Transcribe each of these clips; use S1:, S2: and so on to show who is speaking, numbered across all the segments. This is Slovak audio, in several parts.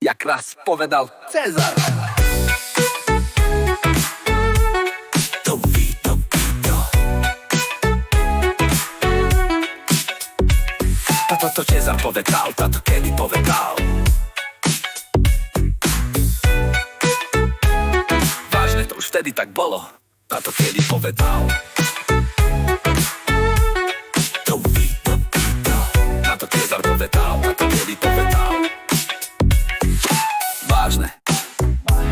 S1: jak raz povedal Cezar. Tato Cezar povedal, tato kedy povedal. Vážne to už vtedy tak bolo, tato kedy povedal. Tato Cezar povedal, tato kedy povedal. Vážne,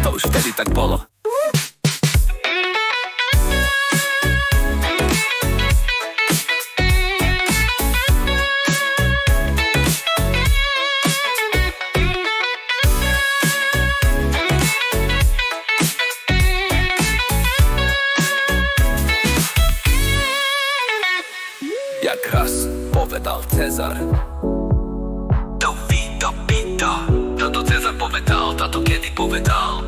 S1: to už vtedy tak bolo. Jak raz povedal Cezar. Tato Cezar povedal, tato kedy povedal.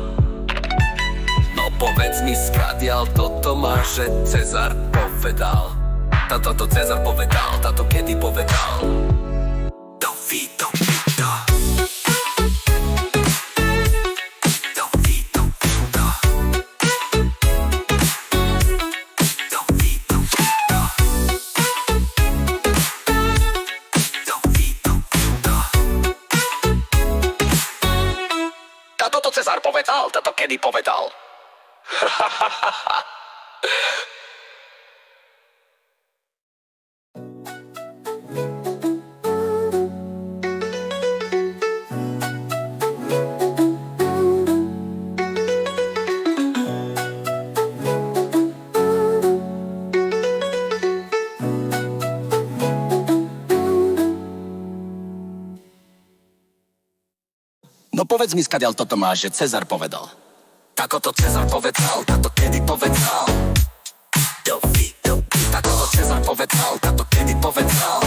S1: No povedz mi skradial, toto má, že Cezar povedal. Tato Cezar povedal, tato kedy povedal. Tato Cezar povedal, tato kedy povedal. No povedz mi skadiaľ toto máš, že Cezar povedal. Takoto Cezar povedal, tato kedy povedal. Takoto Cezar povedal, tato kedy povedal.